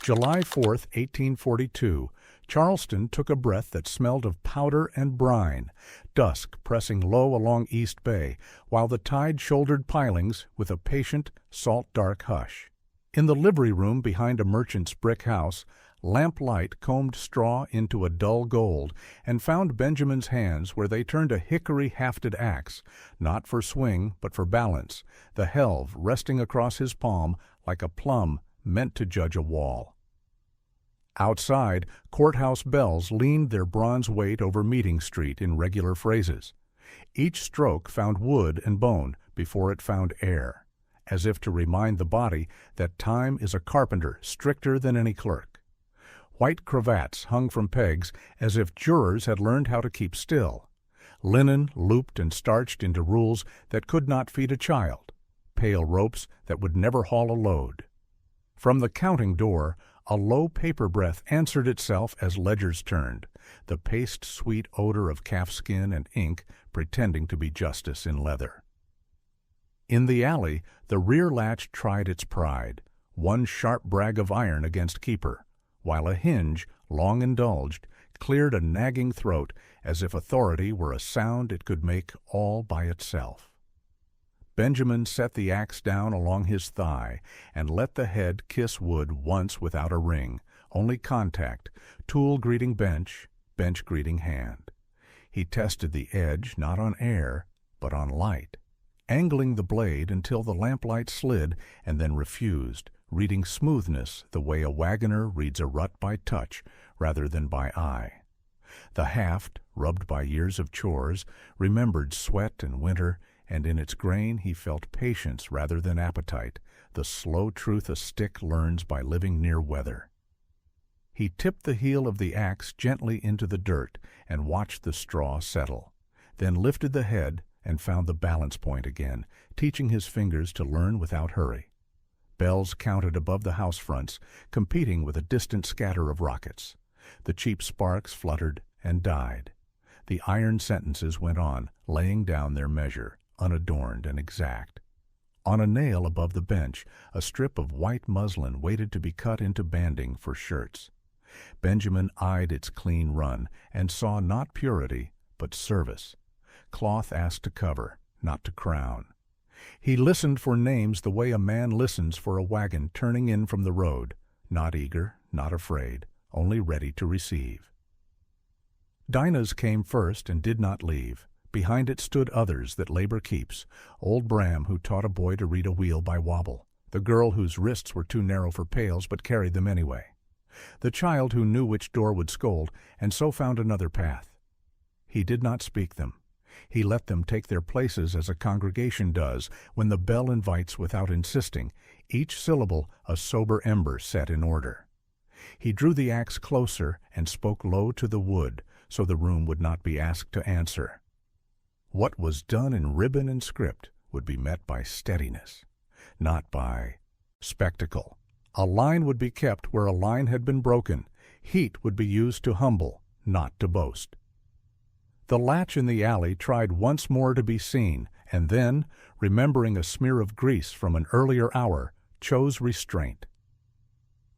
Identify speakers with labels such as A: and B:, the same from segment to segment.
A: July 4, 1842, Charleston took a breath that smelled of powder and brine, dusk pressing low along East Bay, while the tide shouldered pilings with a patient, salt-dark hush. In the livery room behind a merchant's brick house, lamplight combed straw into a dull gold and found Benjamin's hands where they turned a hickory-hafted axe, not for swing but for balance, the helve resting across his palm like a plumb meant to judge a wall. Outside, courthouse bells leaned their bronze weight over Meeting Street in regular phrases. Each stroke found wood and bone before it found air, as if to remind the body that time is a carpenter stricter than any clerk. White cravats hung from pegs as if jurors had learned how to keep still. Linen looped and starched into rules that could not feed a child, pale ropes that would never haul a load. From the counting door, a low paper breath answered itself as ledgers turned, the paste-sweet odor of calfskin and ink pretending to be justice in leather. In the alley, the rear latch tried its pride, one sharp brag of iron against keeper, while a hinge, long indulged, cleared a nagging throat as if authority were a sound it could make all by itself. Benjamin set the axe down along his thigh and let the head kiss wood once without a ring, only contact, tool greeting bench, bench greeting hand. He tested the edge not on air, but on light, angling the blade until the lamplight slid and then refused, reading smoothness the way a wagoner reads a rut by touch rather than by eye. The haft, rubbed by years of chores, remembered sweat and winter, and in its grain he felt patience rather than appetite, the slow truth a stick learns by living near weather. He tipped the heel of the axe gently into the dirt and watched the straw settle, then lifted the head and found the balance point again, teaching his fingers to learn without hurry. Bells counted above the house fronts, competing with a distant scatter of rockets. The cheap sparks fluttered and died. The iron sentences went on, laying down their measure, unadorned and exact. On a nail above the bench, a strip of white muslin waited to be cut into banding for shirts. Benjamin eyed its clean run and saw not purity, but service. Cloth asked to cover, not to crown. He listened for names the way a man listens for a wagon turning in from the road, not eager, not afraid, only ready to receive. Dinah's came first and did not leave. Behind it stood others that labor keeps, old Bram who taught a boy to read a wheel by wobble, the girl whose wrists were too narrow for pails but carried them anyway, the child who knew which door would scold and so found another path. He did not speak them. He let them take their places as a congregation does when the bell invites without insisting, each syllable a sober ember set in order. He drew the axe closer and spoke low to the wood so the room would not be asked to answer. What was done in ribbon and script would be met by steadiness, not by spectacle. A line would be kept where a line had been broken. Heat would be used to humble, not to boast. The latch in the alley tried once more to be seen, and then, remembering a smear of grease from an earlier hour, chose restraint.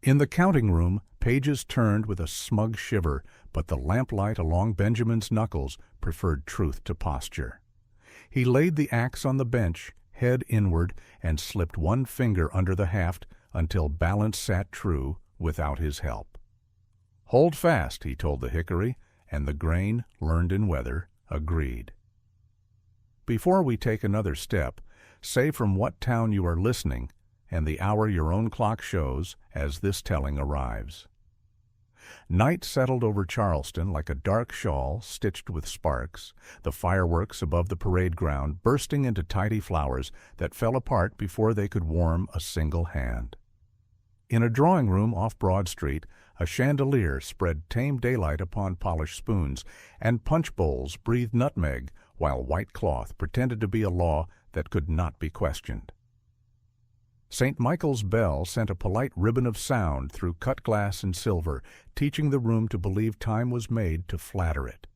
A: In the counting room, pages turned with a smug shiver, but the lamplight along Benjamin's knuckles preferred truth to posture. He laid the axe on the bench, head inward, and slipped one finger under the haft until balance sat true without his help. "Hold fast," he told the hickory, and the grain, learned in weather, agreed. Before we take another step, say from what town you are listening and the hour your own clock shows as this telling arrives. Night settled over Charleston like a dark shawl stitched with sparks, the fireworks above the parade ground bursting into tidy flowers that fell apart before they could warm a single hand. In a drawing room off Broad Street, a chandelier spread tame daylight upon polished spoons, and punch bowls breathed nutmeg, while white cloth pretended to be a law that could not be questioned. St. Michael's bell sent a polite ribbon of sound through cut glass and silver, teaching the room to believe time was made to flatter it.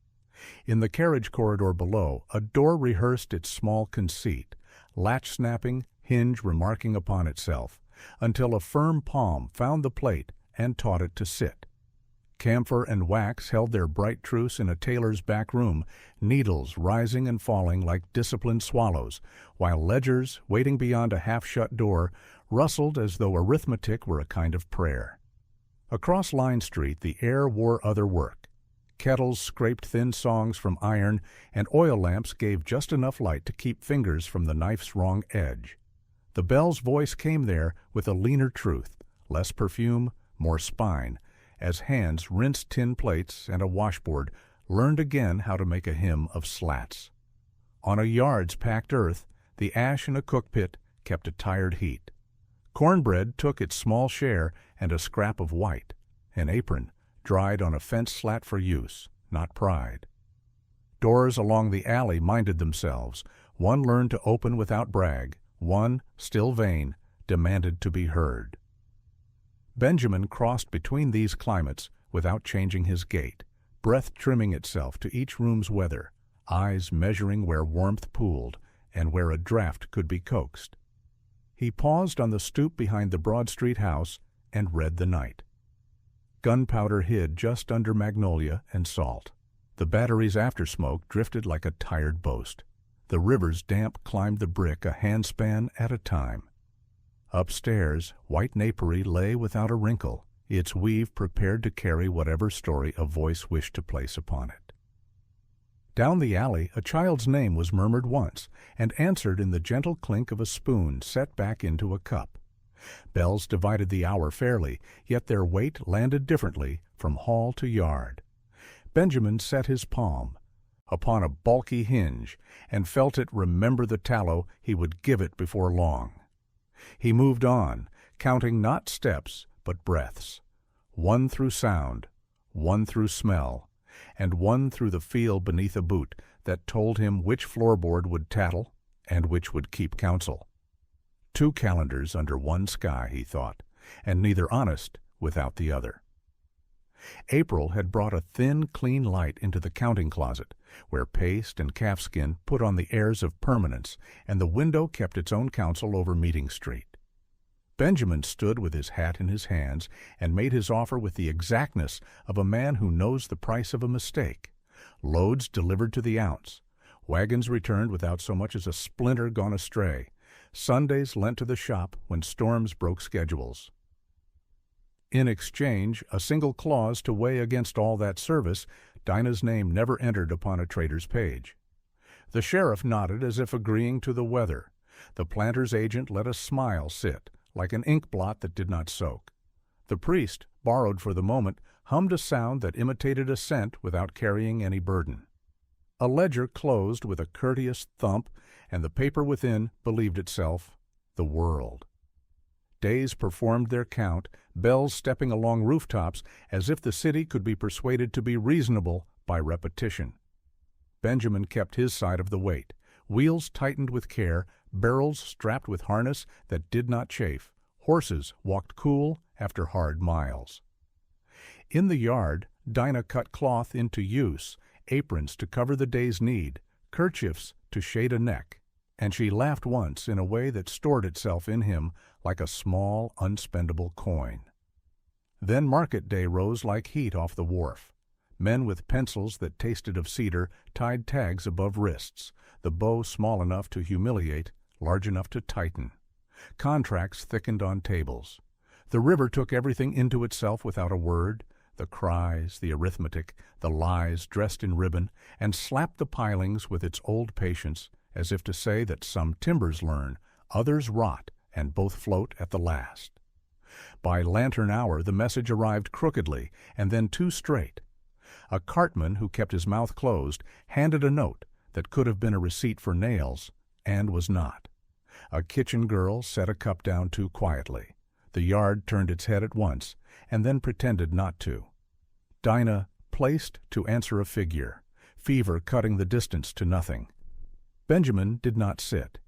A: In the carriage corridor below, a door rehearsed its small conceit, latch snapping, hinge remarking upon itself, until a firm palm found the plate and taught it to sit. Camphor and wax held their bright truce in a tailor's back room, needles rising and falling like disciplined swallows, while ledgers, waiting beyond a half-shut door, rustled as though arithmetic were a kind of prayer. Across Line Street the air wore other work. Kettles scraped thin songs from iron, and oil lamps gave just enough light to keep fingers from the knife's wrong edge. The bell's voice came there with a leaner truth, less perfume, more spine, as hands rinsed tin plates and a washboard learned again how to make a hymn of slats. On a yard's packed earth, the ash in a cookpit kept a tired heat. Cornbread took its small share and a scrap of white. An apron dried on a fence slat for use, not pride. Doors along the alley minded themselves. One learned to open without brag. One, still vain, demanded to be heard. Benjamin crossed between these climates without changing his gait, breath trimming itself to each room's weather, eyes measuring where warmth pooled and where a draught could be coaxed. He paused on the stoop behind the Broad Street house and read the night. Gunpowder hid just under magnolia and salt. The battery's aftersmoke drifted like a tired boast. The river's damp climbed the brick a handspan at a time. Upstairs, white napery lay without a wrinkle, its weave prepared to carry whatever story a voice wished to place upon it. Down the alley a child's name was murmured once, and answered in the gentle clink of a spoon set back into a cup. Bells divided the hour fairly, yet their weight landed differently from hall to yard. Benjamin set his palm upon a bulky hinge, and felt it remember the tallow he would give it before long. He moved on, counting not steps but breaths, one through sound, one through smell, and one through the feel beneath a boot that told him which floorboard would tattle and which would keep counsel. 2 calendars under one sky, he thought, and neither honest without the other. April had brought a thin, clean light into the counting closet, where paste and calfskin put on the airs of permanence, and the window kept its own counsel over Meeting Street. Benjamin stood with his hat in his hands and made his offer with the exactness of a man who knows the price of a mistake. Loads delivered to the ounce, wagons returned without so much as a splinter gone astray, Sundays lent to the shop when storms broke schedules. In exchange, a single clause to weigh against all that service, Dinah's name never entered upon a trader's page. The sheriff nodded as if agreeing to the weather. The planter's agent let a smile sit, like an ink blot that did not soak. The priest, borrowed for the moment, hummed a sound that imitated assent without carrying any burden. A ledger closed with a courteous thump, and the paper within believed itself the world. Days performed their count, bells stepping along rooftops as if the city could be persuaded to be reasonable by repetition. Benjamin kept his side of the weight, wheels tightened with care, barrels strapped with harness that did not chafe, horses walked cool after hard miles. In the yard, Dinah cut cloth into use, aprons to cover the day's need, kerchiefs to shade a neck, and she laughed once in a way that stored itself in him like a small, unspendable coin. Then market day rose like heat off the wharf. Men with pencils that tasted of cedar tied tags above wrists, the bow small enough to humiliate, large enough to tighten. Contracts thickened on tables. The river took everything into itself without a word, the cries, the arithmetic, the lies dressed in ribbon, and slapped the pilings with its old patience, as if to say that some timbers learn, others rot, and both float at the last. By lantern hour the message arrived crookedly, and then too straight. A cartman who kept his mouth closed handed a note that could have been a receipt for nails, and was not. A kitchen girl set a cup down too quietly. The yard turned its head at once, and then pretended not to. Dinah placed to answer a figure, fever cutting the distance to nothing. Benjamin did not sit.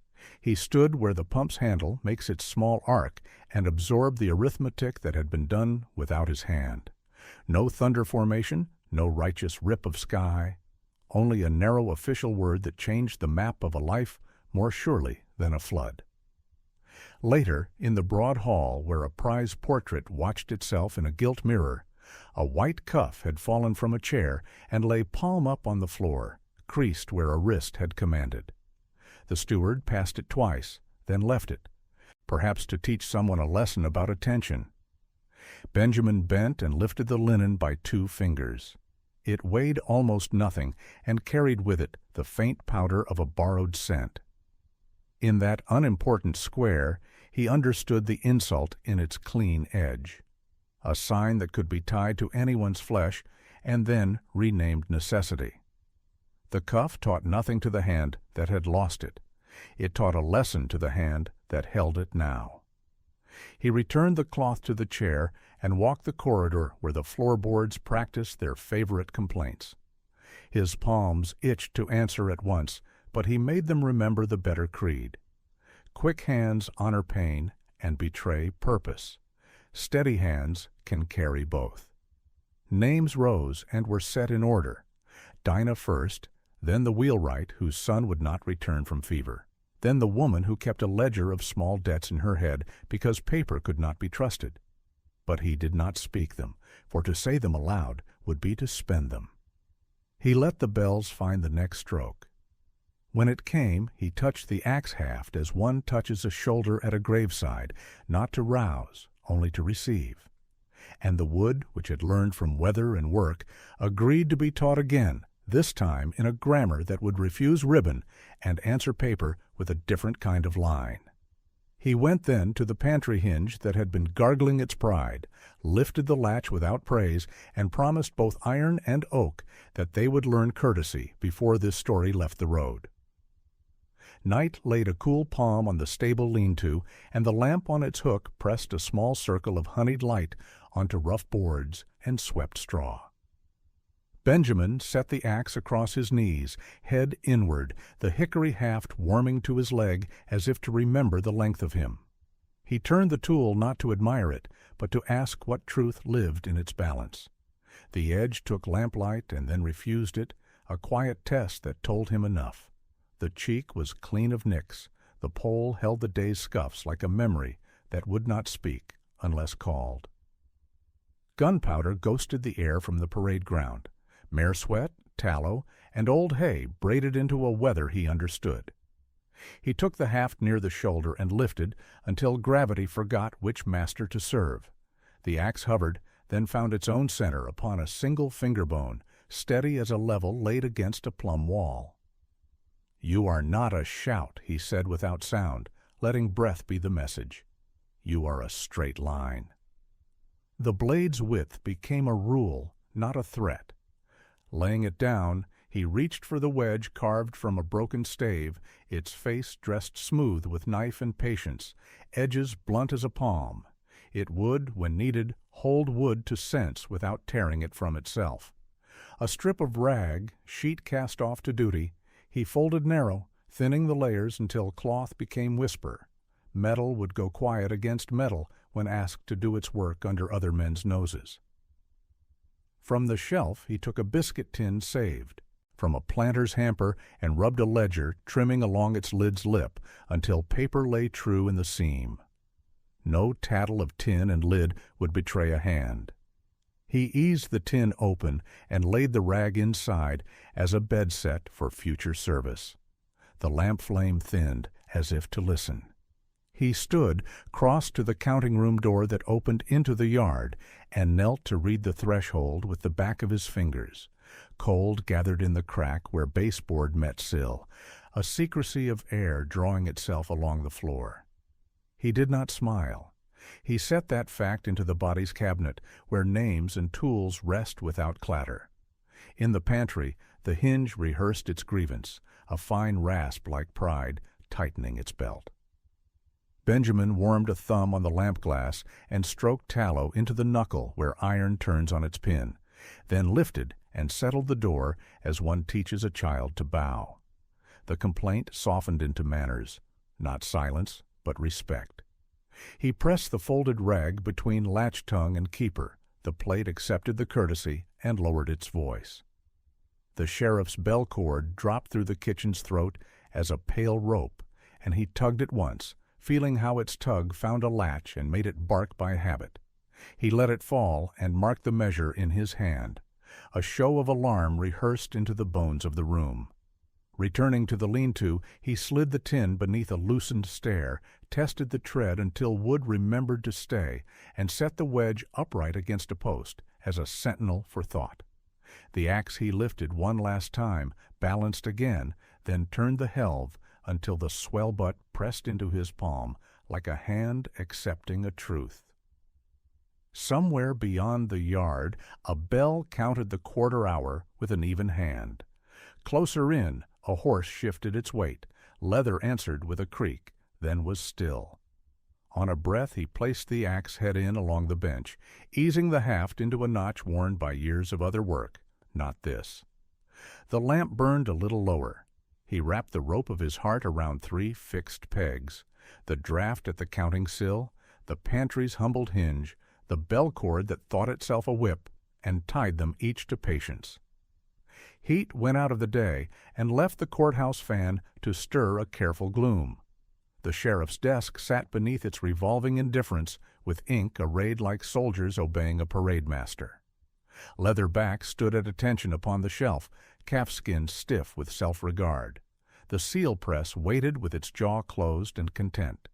A: He stood where the pump's handle makes its small arc and absorbed the arithmetic that had been done without his hand. No thunder formation, no righteous rip of sky, only a narrow official word that changed the map of a life more surely than a flood. Later, in the broad hall where a prize portrait watched itself in a gilt mirror, a white cuff had fallen from a chair and lay palm up on the floor, creased where a wrist had commanded. The steward passed it twice, then left it, perhaps to teach someone a lesson about attention. Benjamin bent and lifted the linen by 2 fingers. It weighed almost nothing and carried with it the faint powder of a borrowed scent. In that unimportant square, he understood the insult in its clean edge, a sign that could be tied to anyone's flesh and then renamed necessity. The cuff taught nothing to the hand that had lost it. It taught a lesson to the hand that held it now. He returned the cloth to the chair and walked the corridor where the floorboards practiced their favorite complaints. His palms itched to answer at once, but he made them remember the better creed. Quick hands honor pain and betray purpose. Steady hands can carry both. Names rose and were set in order. Dinah first, then the wheelwright whose son would not return from fever, then the woman who kept a ledger of small debts in her head because paper could not be trusted. But he did not speak them, for to say them aloud would be to spend them. He let the bells find the next stroke. When it came, he touched the axe haft as one touches a shoulder at a graveside, not to rouse, only to receive. And the wood, which had learned from weather and work, agreed to be taught again, this time in a grammar that would refuse ribbon and answer paper with a different kind of line. He went then to the pantry hinge that had been gargling its pride, lifted the latch without praise, and promised both iron and oak that they would learn courtesy before this story left the road. Night laid a cool palm on the stable lean-to, and the lamp on its hook pressed a small circle of honeyed light onto rough boards and swept straw. Benjamin set the axe across his knees, head inward, the hickory haft warming to his leg as if to remember the length of him. He turned the tool not to admire it, but to ask what truth lived in its balance. The edge took lamplight and then refused it, a quiet test that told him enough. The cheek was clean of nicks, the pole held the day's scuffs like a memory that would not speak unless called. Gunpowder ghosted the air from the parade ground. Mare sweat, tallow, and old hay braided into a weather he understood. He took the haft near the shoulder and lifted until gravity forgot which master to serve. The axe hovered, then found its own center upon a single finger bone, steady as a level laid against a plumb wall. "You are not a shout," he said without sound, letting breath be the message. "You are a straight line." The blade's width became a rule, not a threat. Laying it down, he reached for the wedge carved from a broken stave, its face dressed smooth with knife and patience, edges blunt as a palm. It would, when needed, hold wood to sense without tearing it from itself. A strip of rag, sheet cast off to duty, he folded narrow, thinning the layers until cloth became whisper. Metal would go quiet against metal when asked to do its work under other men's noses. From the shelf he took a biscuit tin saved, from a planter's hamper, and rubbed a ledger, trimming along its lid's lip until paper lay true in the seam. No tattle of tin and lid would betray a hand. He eased the tin open and laid the rag inside as a bed set for future service. The lamp flame thinned as if to listen. He stood, crossed to the counting-room door that opened into the yard, and knelt to read the threshold with the back of his fingers. Cold gathered in the crack where baseboard met sill, a secrecy of air drawing itself along the floor. He did not smile. He set that fact into the body's cabinet, where names and tools rest without clatter. In the pantry, the hinge rehearsed its grievance, a fine rasp like pride tightening its belt. Benjamin warmed a thumb on the lamp glass and stroked tallow into the knuckle where iron turns on its pin, then lifted and settled the door as one teaches a child to bow. The complaint softened into manners, not silence, but respect. He pressed the folded rag between latch-tongue and keeper. The plate accepted the courtesy and lowered its voice. The sheriff's bell cord dropped through the kitchen's throat as a pale rope, and he tugged it once, feeling how its tug found a latch and made it bark by habit. He let it fall and marked the measure in his hand. A show of alarm rehearsed into the bones of the room. Returning to the lean-to, he slid the tin beneath a loosened stair, tested the tread until wood remembered to stay, and set the wedge upright against a post as a sentinel for thought. The axe he lifted one last time, balanced again, then turned the helve until the swell butt pressed into his palm like a hand accepting a truth. Somewhere beyond the yard, a bell counted the quarter hour with an even hand. Closer in, a horse shifted its weight. Leather answered with a creak, then was still. On a breath he placed the axe head in along the bench, easing the haft into a notch worn by years of other work. Not this. The lamp burned a little lower. He wrapped the rope of his heart around 3 fixed pegs, the draft at the counting sill, the pantry's humbled hinge, the bell cord that thought itself a whip, and tied them each to patience. Heat went out of the day and left the courthouse fan to stir a careful gloom. The sheriff's desk sat beneath its revolving indifference, with ink arrayed like soldiers obeying a parade master. Leather back stood at attention upon the shelf, calfskin stiff with self-regard. The seal press waited with its jaw closed and content.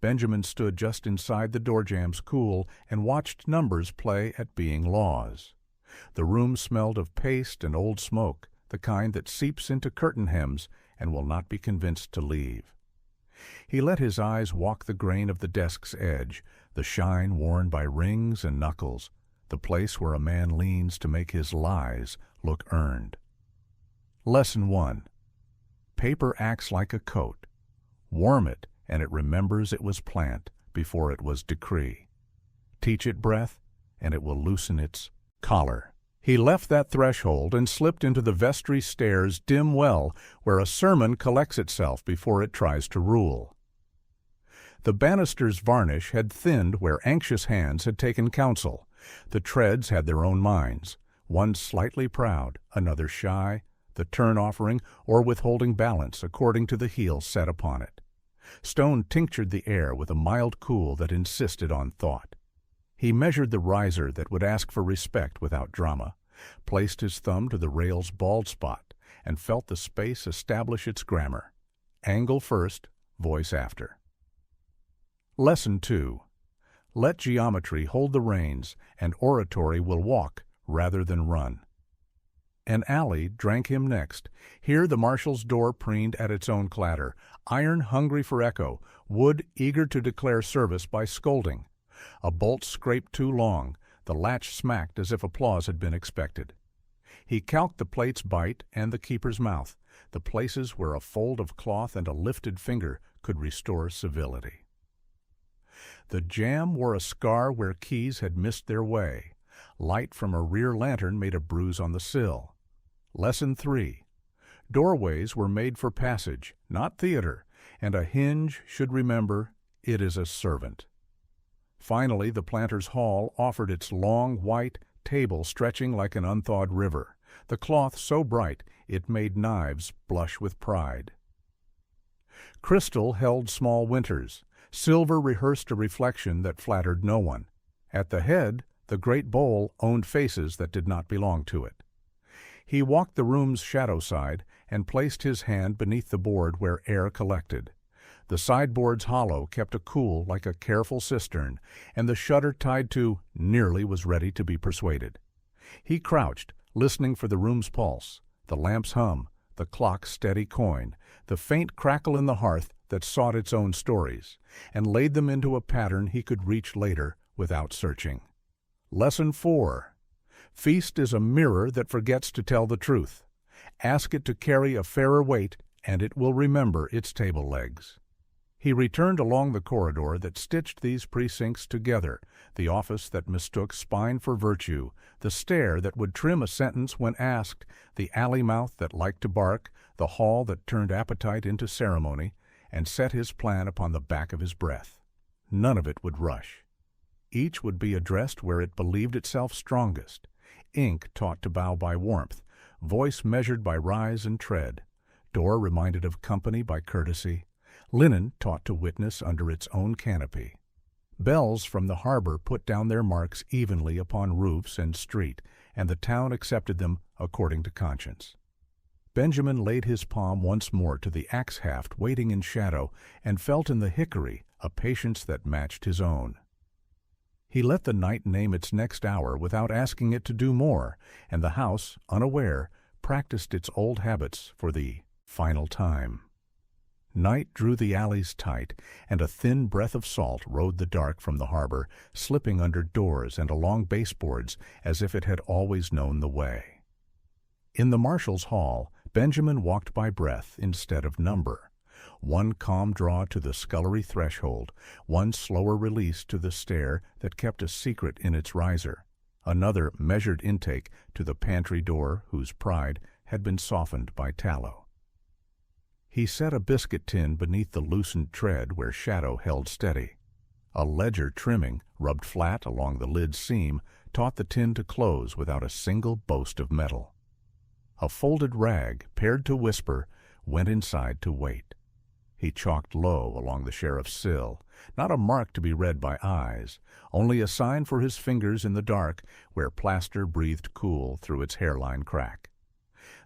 A: Benjamin stood just inside the door jambs cool and watched numbers play at being laws. The room smelled of paste and old smoke, the kind that seeps into curtain hems and will not be convinced to leave. He let his eyes walk the grain of the desk's edge, the shine worn by rings and knuckles, the place where a man leans to make his lies look earned. Lesson 1. Paper acts like a coat. Warm it, and it remembers it was plant before it was decree. Teach it breath, and it will loosen its collar. He left that threshold and slipped into the vestry stair's dim well where a sermon collects itself before it tries to rule. The banister's varnish had thinned where anxious hands had taken counsel. The treads had their own minds, one slightly proud, another shy, the turn offering or withholding balance according to the heel set upon it. Stone tinctured the air with a mild cool that insisted on thought. He measured the riser that would ask for respect without drama, placed his thumb to the rail's bald spot, and felt the space establish its grammar. Angle first, voice after. Lesson 2. Let geometry hold the reins, and oratory will walk rather than run. An alley drank him next. Here the marshal's door preened at its own clatter, iron hungry for echo, wood eager to declare service by scolding. A bolt scraped too long, the latch smacked as if applause had been expected. He calked the plate's bite and the keeper's mouth, the places where a fold of cloth and a lifted finger could restore civility. The jamb wore a scar where keys had missed their way. Light from a rear lantern made a bruise on the sill. Lesson 3. Doorways were made for passage, not theater, and a hinge should remember it is a servant. Finally, the planter's hall offered its long, white table stretching like an unthawed river, the cloth so bright it made knives blush with pride. Crystal held small winters. Silver rehearsed a reflection that flattered no one. At the head, the great bowl owned faces that did not belong to it. He walked the room's shadow side and placed his hand beneath the board where air collected. The sideboard's hollow kept a cool like a careful cistern, and the shutter tied to nearly was ready to be persuaded. He crouched, listening for the room's pulse, the lamp's hum, the clock's steady coin, the faint crackle in the hearth that sought its own stories, and laid them into a pattern he could reach later without searching. Lesson 4. Feast is a mirror that forgets to tell the truth. Ask it to carry a fairer weight, and it will remember its table legs. He returned along the corridor that stitched these precincts together, the office that mistook spine for virtue, the stare that would trim a sentence when asked, the alley mouth that liked to bark, the hall that turned appetite into ceremony, and set his plan upon the back of his breath. None of it would rush. Each would be addressed where it believed itself strongest, ink taught to bow by warmth, voice measured by rise and tread, door reminded of company by courtesy, Linen taught to witness under its own canopy. Bells from the harbor put down their marks evenly upon roofs and street, and the town accepted them according to conscience. Benjamin laid his palm once more to the axe haft waiting in shadow, and felt in the hickory a patience that matched his own. He let the night name its next hour without asking it to do more, and the house, unaware, practiced its old habits for the final time. Night drew the alleys tight, and a thin breath of salt rode the dark from the harbor, slipping under doors and along baseboards as if it had always known the way. In the marshal's hall, Benjamin walked by breath instead of number. One calm draw to the scullery threshold, one slower release to the stair that kept a secret in its riser, another measured intake to the pantry door whose pride had been softened by tallow. He set a biscuit tin beneath the loosened tread where shadow held steady. A ledger trimming, rubbed flat along the lid's seam, taught the tin to close without a single boast of metal. A folded rag, paired to whisper, went inside to wait. He chalked low along the sheriff's sill, not a mark to be read by eyes, only a sign for his fingers in the dark where plaster breathed cool through its hairline crack.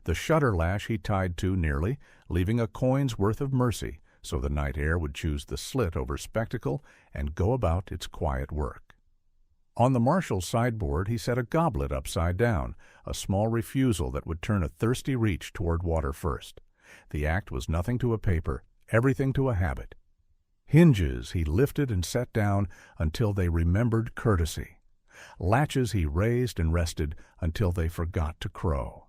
A: The shutter lash he tied to nearly, leaving a coin's worth of mercy, so the night air would choose the slit over spectacle and go about its quiet work. On the marshal's sideboard he set a goblet upside down, a small refusal that would turn a thirsty reach toward water first. The act was nothing to a paper, everything to a habit. Hinges he lifted and set down until they remembered courtesy. Latches he raised and rested until they forgot to crow.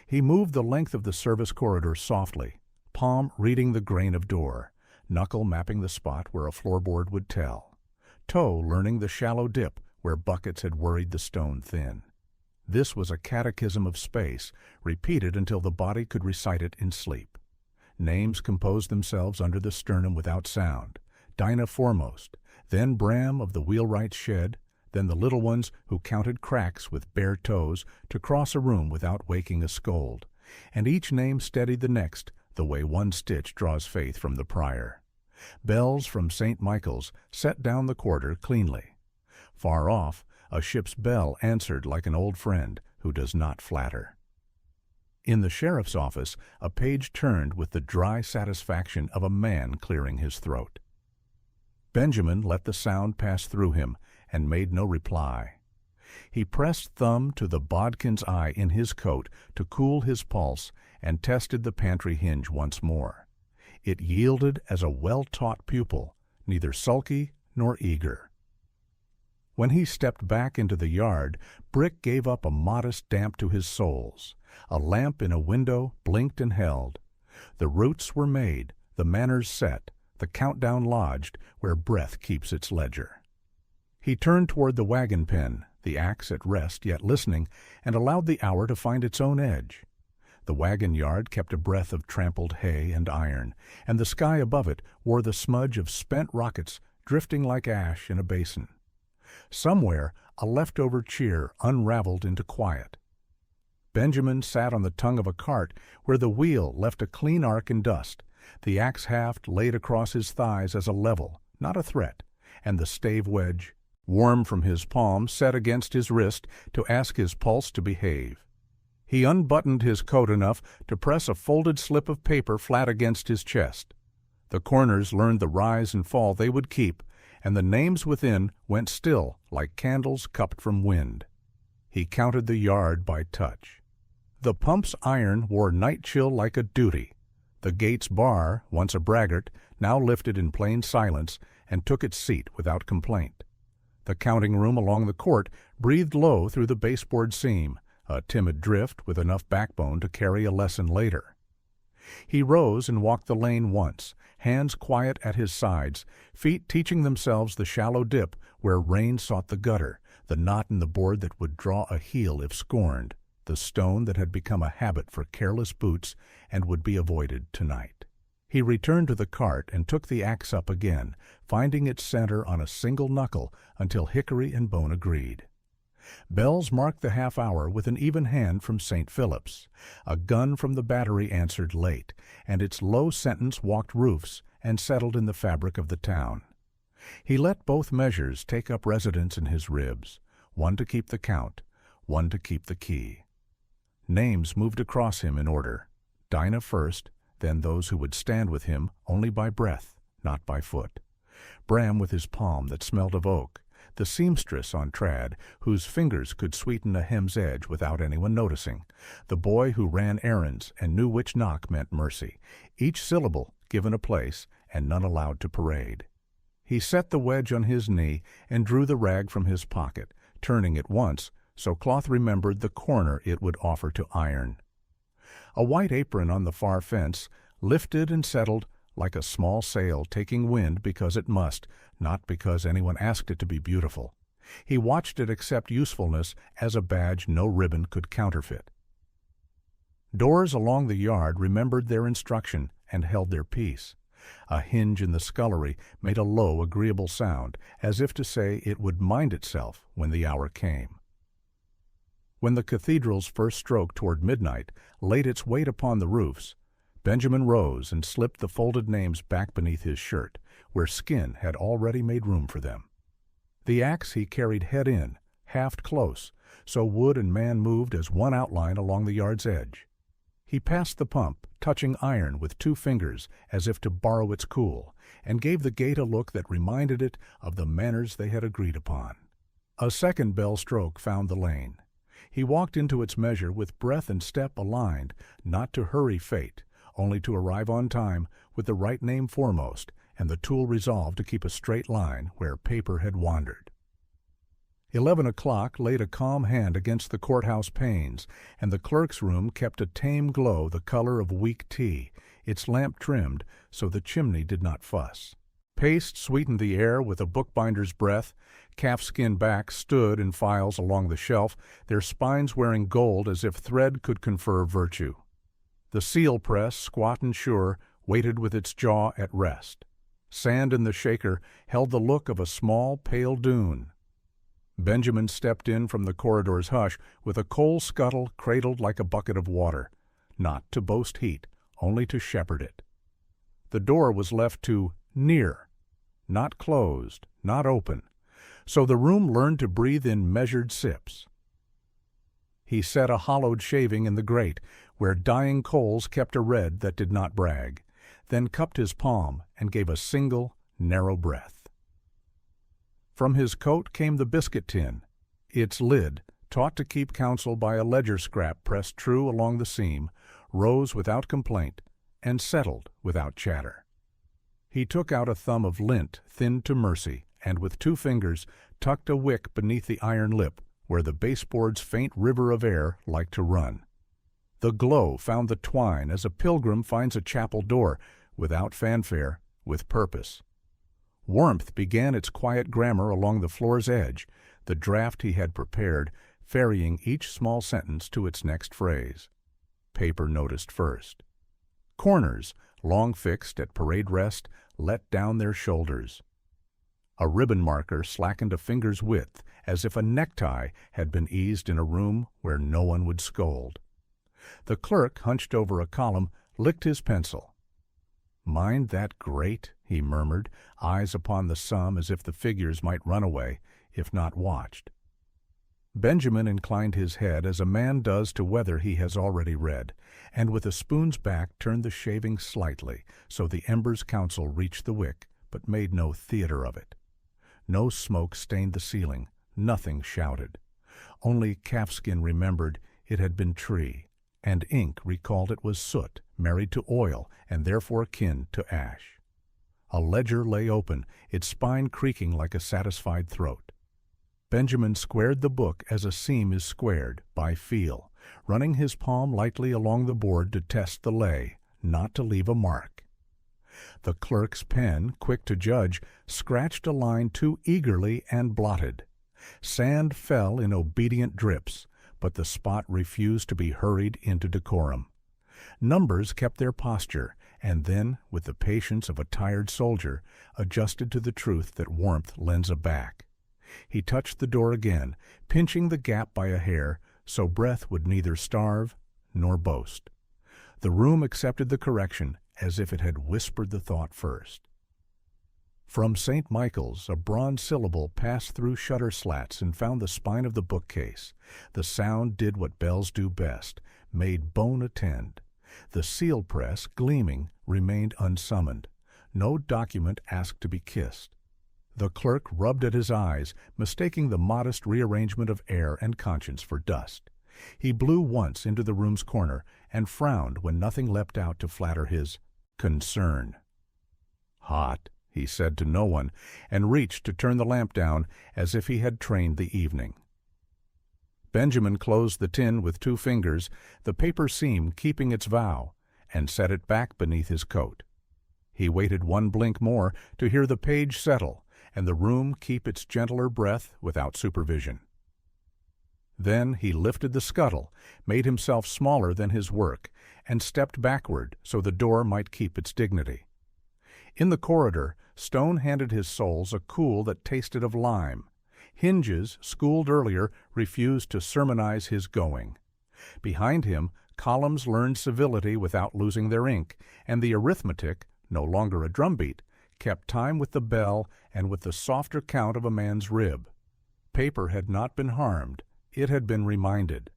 A: He moved the length of the service corridor softly, palm reading the grain of door, knuckle mapping the spot where a floorboard would tell, toe learning the shallow dip where buckets had worried the stone thin. This was a catechism of space, repeated until the body could recite it in sleep. Names composed themselves under the sternum without sound, Dinah foremost, then Bram of the wheelwright's shed, then the little ones who counted cracks with bare toes to cross a room without waking a scold, and each name steadied the next, the way one stitch draws faith from the prior. Bells from St. Michael's set down the quarter cleanly. Far off, a ship's bell answered like an old friend who does not flatter. In the sheriff's office, a page turned with the dry satisfaction of a man clearing his throat. Benjamin let the sound pass through him and made no reply. He pressed thumb to the bodkin's eye in his coat to cool his pulse and tested the pantry hinge once more. It yielded as a well-taught pupil, neither sulky nor eager. When he stepped back into the yard, brick gave up a modest damp to his soles. A lamp in a window blinked and held. The roots were made, the manners set, the countdown lodged where breath keeps its ledger. He turned toward the wagon pen, the axe at rest yet listening, and allowed the hour to find its own edge. The wagon yard kept a breath of trampled hay and iron, and the sky above it wore the smudge of spent rockets drifting like ash in a basin. Somewhere a leftover cheer unraveled into quiet. Benjamin sat on the tongue of a cart where the wheel left a clean arc in dust, the axe haft laid across his thighs as a level, not a threat, and the stave wedge, warm from his palm, set against his wrist to ask his pulse to behave. He unbuttoned his coat enough to press a folded slip of paper flat against his chest. The corners learned the rise and fall they would keep, and the names within went still like candles cupped from wind. He counted the yard by touch. The pump's iron wore night chill like a duty. The gate's bar, once a braggart, now lifted in plain silence and took its seat without complaint. The counting room along the court breathed low through the baseboard seam, a timid drift with enough backbone to carry a lesson later. He rose and walked the lane once, hands quiet at his sides, feet teaching themselves the shallow dip where rain sought the gutter, the knot in the board that would draw a heel if scorned, the stone that had become a habit for careless boots and would be avoided tonight. He returned to the cart and took the axe up again, finding its center on a single knuckle until hickory and bone agreed. Bells marked the half-hour with an even hand from St. Philip's. A gun from the battery answered late, and its low sentence walked roofs and settled in the fabric of the town. He let both measures take up residence in his ribs, one to keep the count, one to keep the key. Names moved across him in order, Dinah first, then those who would stand with him only by breath, not by foot. Bram with his palm that smelled of oak, the seamstress on trad, whose fingers could sweeten a hem's edge without anyone noticing, the boy who ran errands and knew which knock meant mercy, each syllable given a place and none allowed to parade. He set the wedge on his knee and drew the rag from his pocket, turning it once, so Cloth remembered the corner it would offer to iron. A white apron on the far fence lifted and settled like a small sail taking wind because it must, not because anyone asked it to be beautiful. He watched it accept usefulness as a badge no ribbon could counterfeit. Doors along the yard remembered their instruction and held their peace. A hinge in the scullery made a low, agreeable sound, as if to say it would mind itself when the hour came. When the cathedral's first stroke toward midnight laid its weight upon the roofs, Benjamin rose and slipped the folded names back beneath his shirt, where skin had already made room for them. The axe he carried head in, haft close, so wood and man moved as one outline along the yard's edge. He passed the pump, touching iron with 2 fingers as if to borrow its cool, and gave the gate a look that reminded it of the manners they had agreed upon. A second bell stroke found the lane. He walked into its measure with breath and step aligned, not to hurry fate, only to arrive on time with the right name foremost, and the tool resolved to keep a straight line where paper had wandered. 11 o'clock laid a calm hand against the courthouse panes, and the clerk's room kept a tame glow the color of weak tea, its lamp trimmed so the chimney did not fuss. Paste sweetened the air with a bookbinder's breath. Calfskin backs stood in files along the shelf, their spines wearing gold as if thread could confer virtue. The seal press, squat and sure, waited with its jaw at rest. Sand in the shaker held the look of a small, pale dune. Benjamin stepped in from the corridor's hush with a coal scuttle cradled like a bucket of water, not to boast heat, only to shepherd it. The door was left to near, not closed, not open, so the room learned to breathe in measured sips. He set a hollowed shaving in the grate, where dying coals kept a red that did not brag, then cupped his palm and gave a single, narrow breath. From his coat came the biscuit tin, its lid, taught to keep counsel by a ledger scrap pressed true along the seam, rose without complaint and settled without chatter. He took out a thumb of lint thinned to mercy, and with 2 fingers tucked a wick beneath the iron lip where the baseboard's faint river of air liked to run. The glow found the twine as a pilgrim finds a chapel door, without fanfare, with purpose. Warmth began its quiet grammar along the floor's edge, the draft he had prepared, ferrying each small sentence to its next phrase. Paper noticed first. Corners, long fixed at parade rest, let down their shoulders. A ribbon marker slackened a finger's width, as if a necktie had been eased in a room where no one would scold. The clerk, hunched over a column, licked his pencil. "Mind that grate?" he murmured, eyes upon the sum as if the figures might run away, if not watched. Benjamin inclined his head as a man does to whether he has already read, and with a spoon's back turned the shaving slightly, so the ember's counsel reached the wick, but made no theater of it. No smoke stained the ceiling, nothing shouted. Only calfskin remembered it had been tree, and ink recalled it was soot, married to oil, and therefore kin to ash. A ledger lay open, its spine creaking like a satisfied throat. Benjamin squared the book as a seam is squared, by feel, running his palm lightly along the board to test the lay, not to leave a mark. The clerk's pen, quick to judge, scratched a line too eagerly and blotted. Sand fell in obedient drips, but the spot refused to be hurried into decorum. Numbers kept their posture, and then, with the patience of a tired soldier, adjusted to the truth that warmth lends a back. He touched the door again, pinching the gap by a hair, so breath would neither starve nor boast. The room accepted the correction, as if it had whispered the thought first. From St. Michael's, a bronze syllable passed through shutter slats and found the spine of the bookcase. The sound did what bells do best, made bone attend. The seal press, gleaming, remained unsummoned. No document asked to be kissed. The clerk rubbed at his eyes, mistaking the modest rearrangement of air and conscience for dust. He blew once into the room's corner and frowned when nothing leapt out to flatter his concern. "Hot," he said to no one, and reached to turn the lamp down as if he had trained the evening. Benjamin closed the tin with 2 fingers, the paper seam keeping its vow, and set it back beneath his coat. He waited 1 blink more to hear the page settle and the room keep its gentler breath without supervision. Then he lifted the scuttle, made himself smaller than his work, and stepped backward so the door might keep its dignity. In the corridor, Stone handed his soles a cool that tasted of lime. Hinges, schooled earlier, refused to sermonize his going. Behind him, columns learned civility without losing their ink, and the arithmetic, no longer a drumbeat, kept time with the bell and with the softer count of a man's rib. Paper had not been harmed. It had been reminded.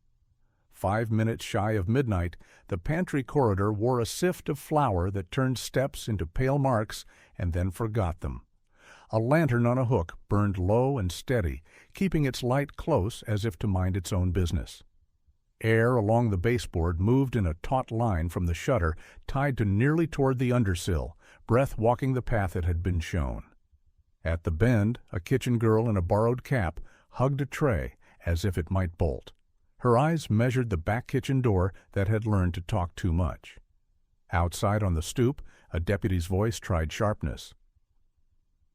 A: 5 minutes shy of midnight, the pantry corridor wore a sift of flour that turned steps into pale marks and then forgot them. A lantern on a hook burned low and steady, keeping its light close as if to mind its own business. Air along the baseboard moved in a taut line from the shutter, tied to nearly toward the undersill, breath walking the path it had been shown. At the bend, a kitchen girl in a borrowed cap hugged a tray as if it might bolt. Her eyes measured the back kitchen door that had learned to talk too much. Outside on the stoop, a deputy's voice tried sharpness.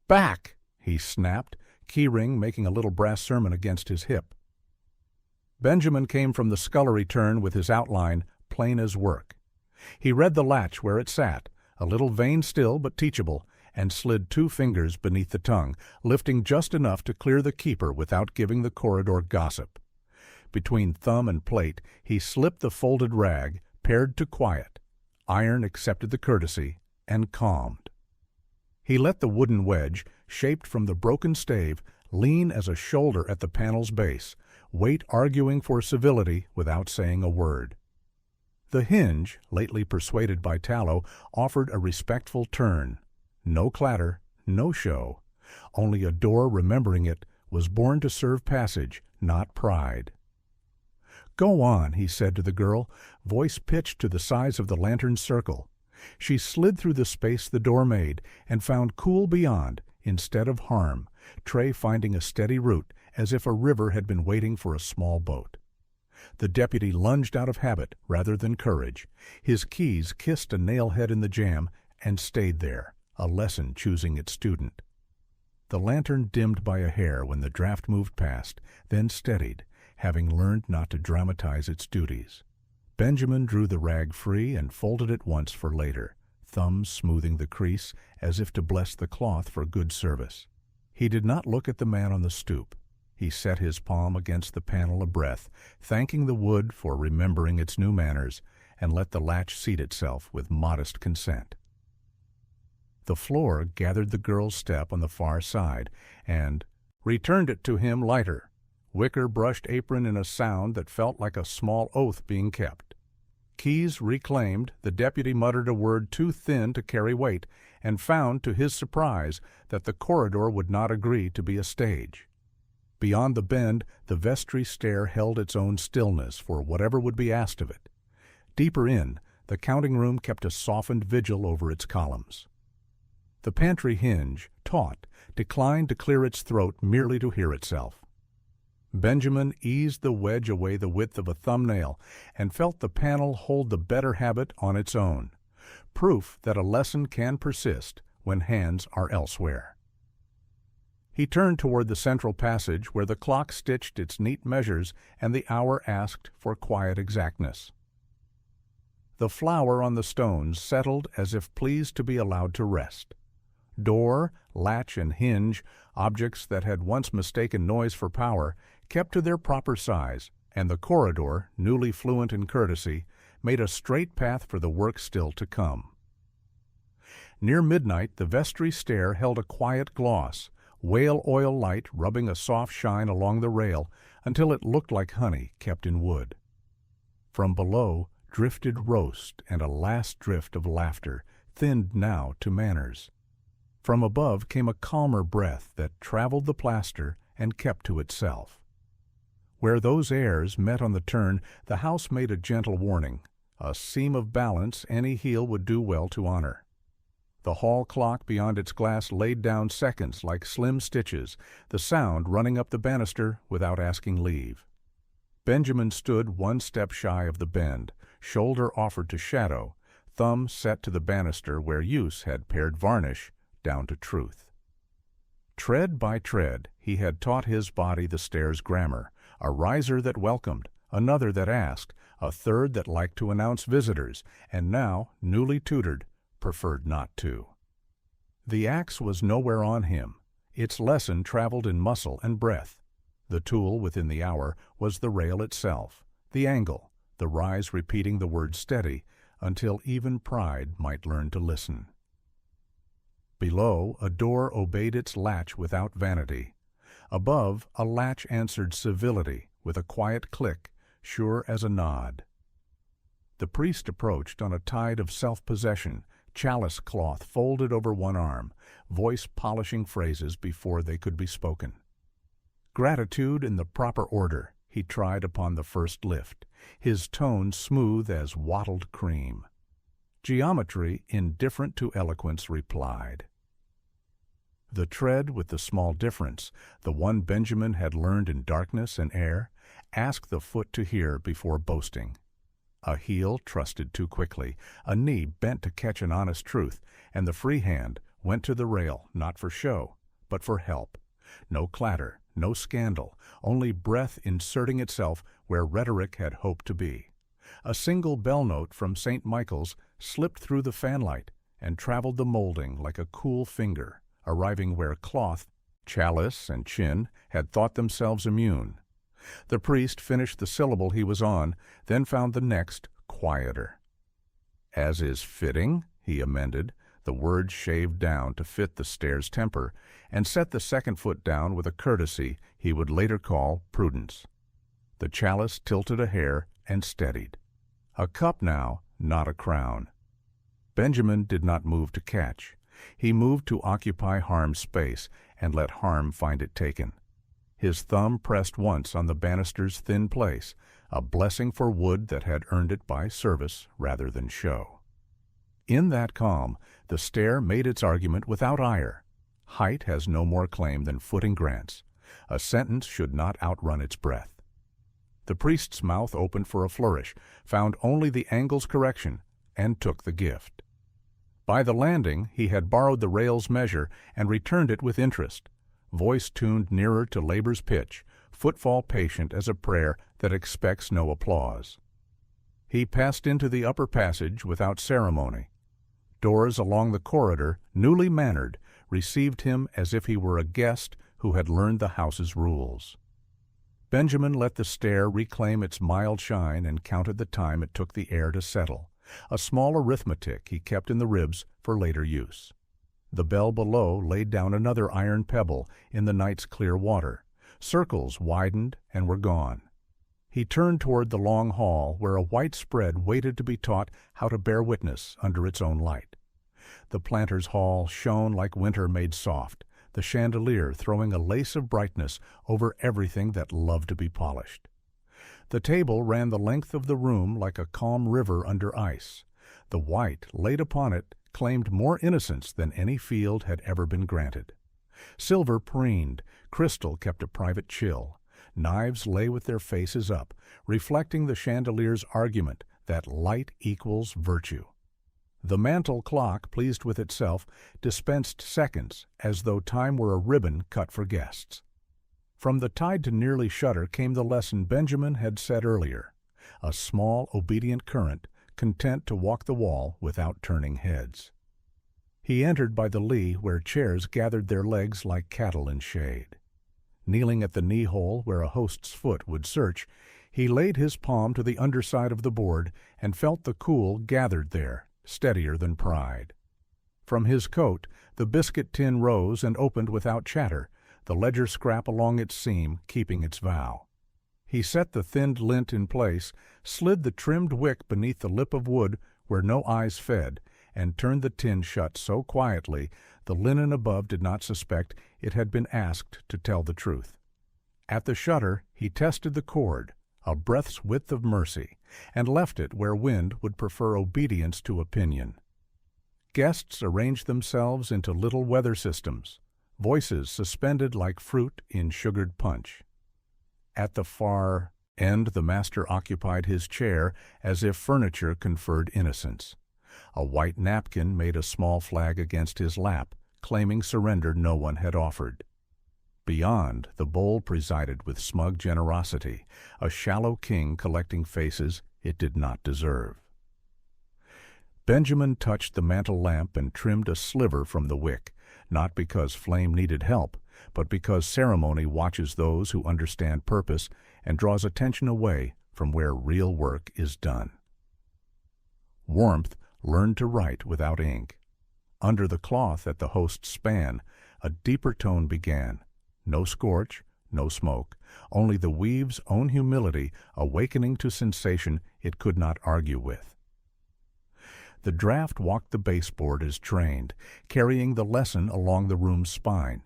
A: "Back!" he snapped, keyring making a little brass sermon against his hip. Benjamin came from the scullery turn with his outline, plain as work. He read the latch where it sat, a little vain still but teachable, and slid 2 fingers beneath the tongue, lifting just enough to clear the keeper without giving the corridor gossip. Between thumb and plate he slipped the folded rag, pared to quiet. Iron accepted the courtesy, and calmed. He let the wooden wedge, shaped from the broken stave, lean as a shoulder at the panel's base, weight arguing for civility without saying a word. The hinge, lately persuaded by tallow, offered a respectful turn. No clatter, no show. Only a door remembering it was born to serve passage, not pride. "Go on," he said to the girl, voice pitched to the size of the lantern's circle. She slid through the space the door made and found cool beyond, instead of harm, tray finding a steady route, as if a river had been waiting for a small boat. The deputy lunged out of habit rather than courage. His keys kissed a nail-head in the jamb and stayed there, a lesson choosing its student. The lantern dimmed by a hair when the draft moved past, then steadied, having learned not to dramatize its duties. Benjamin drew the rag free and folded it once for later, thumbs smoothing the crease as if to bless the cloth for good service. He did not look at the man on the stoop. He set his palm against the panel a breath, thanking the wood for remembering its new manners, and let the latch seat itself with modest consent. The floor gathered the girl's step on the far side, and returned it to him lighter. Wicker brushed apron in a sound that felt like a small oath being kept. Keys reclaimed, the deputy muttered a word too thin to carry weight, and found, to his surprise, that the corridor would not agree to be a stage. Beyond the bend, the vestry stair held its own stillness for whatever would be asked of it. Deeper in, the counting room kept a softened vigil over its columns. The pantry hinge, taut, declined to clear its throat merely to hear itself. Benjamin eased the wedge away the width of a thumbnail and felt the panel hold the better habit on its own, proof that a lesson can persist when hands are elsewhere. He turned toward the central passage where the clock stitched its neat measures and the hour asked for quiet exactness. The flour on the stones settled as if pleased to be allowed to rest. Door, latch, and hinge, objects that had once mistaken noise for power, kept to their proper size, and the corridor, newly fluent in courtesy, made a straight path for the work still to come. Near midnight, the vestry stair held a quiet gloss, whale oil light rubbing a soft shine along the rail until it looked like honey kept in wood. From below drifted roast and a last drift of laughter, thinned now to manners. From above came a calmer breath that traveled the plaster and kept to itself. Where those airs met on the turn, the house made a gentle warning, a seam of balance any heel would do well to honor. The hall clock beyond its glass laid down seconds like slim stitches, the sound running up the banister without asking leave. Benjamin stood one step shy of the bend, shoulder offered to shadow, thumb set to the banister where use had pared varnish down to truth. Tread by tread, he had taught his body the stair's grammar, a riser that welcomed, another that asked, a third that liked to announce visitors, and now, newly tutored, preferred not to. The axe was nowhere on him. Its lesson traveled in muscle and breath. The tool within the hour was the rail itself, the angle, the rise repeating the word steady until even pride might learn to listen. Below, a door obeyed its latch without vanity. Above, a latch answered civility with a quiet click, sure as a nod. The priest approached on a tide of self-possession, chalice cloth folded over one arm, voice polishing phrases before they could be spoken. Gratitude in the proper order, he tried upon the first lift, his tone smooth as wattled cream. Geometry, indifferent to eloquence, replied. The tread with the small difference, the one Benjamin had learned in darkness and air, asked the foot to hear before boasting. A heel trusted too quickly, a knee bent to catch an honest truth, and the free hand went to the rail not for show, but for help. No clatter, no scandal, only breath inserting itself where rhetoric had hoped to be. A single bell note from St. Michael's slipped through the fanlight and traveled the molding like a cool finger, arriving where cloth, chalice, and chin had thought themselves immune. The priest finished the syllable he was on, then found the next quieter. As is fitting, he amended, the word shaved down to fit the stair's temper, and set the second foot down with a courtesy he would later call prudence. The chalice tilted a hair and steadied. A cup now, not a crown. Benjamin did not move to catch. He moved to occupy harm's space and let harm find it taken. His thumb pressed once on the banister's thin place, a blessing for wood that had earned it by service rather than show. In that calm, the stair made its argument without ire. Height has no more claim than footing grants. A sentence should not outrun its breath. The priest's mouth opened for a flourish, found only the angle's correction, and took the gift. By the landing, he had borrowed the rail's measure and returned it with interest, voice tuned nearer to labor's pitch, footfall patient as a prayer that expects no applause. He passed into the upper passage without ceremony. Doors along the corridor, newly mannered, received him as if he were a guest who had learned the house's rules. Benjamin let the stair reclaim its mild shine and counted the time it took the air to settle, a small arithmetic he kept in the ribs for later use. The bell below laid down another iron pebble in the night's clear water. Circles widened and were gone. He turned toward the long hall where a white spread waited to be taught how to bear witness under its own light. The planter's hall shone like winter made soft, the chandelier throwing a lace of brightness over everything that loved to be polished. The table ran the length of the room like a calm river under ice. The white laid upon it claimed more innocence than any field had ever been granted. Silver preened, crystal kept a private chill. Knives lay with their faces up, reflecting the chandelier's argument that light equals virtue. The mantel clock, pleased with itself, dispensed seconds as though time were a ribbon cut for guests. From the tide to nearly shudder came the lesson Benjamin had said earlier, a small, obedient current, content to walk the wall without turning heads. He entered by the lee where chairs gathered their legs like cattle in shade. Kneeling at the knee-hole where a host's foot would search, he laid his palm to the underside of the board and felt the cool gathered there, steadier than pride. From his coat, the biscuit tin rose and opened without chatter, the ledger scrap along its seam keeping its vow. He set the thinned lint in place, slid the trimmed wick beneath the lip of wood where no eyes fed, and turned the tin shut so quietly the linen above did not suspect it had been asked to tell the truth. At the shutter he tested the cord, a breath's width of mercy, and left it where wind would prefer obedience to opinion. Guests arranged themselves into little weather systems, voices suspended like fruit in sugared punch. At the far end the master occupied his chair as if furniture conferred innocence. A white napkin made a small flag against his lap, claiming surrender no one had offered. Beyond, the bowl presided with smug generosity, a shallow king collecting faces it did not deserve. Benjamin touched the mantel lamp and trimmed a sliver from the wick, not because flame needed help, but because ceremony watches those who understand purpose and draws attention away from where real work is done. Warmth learned to write without ink. Under the cloth at the host's span, a deeper tone began. No scorch, no smoke, only the weave's own humility awakening to sensation it could not argue with. The draft walked the baseboard as trained, carrying the lesson along the room's spine.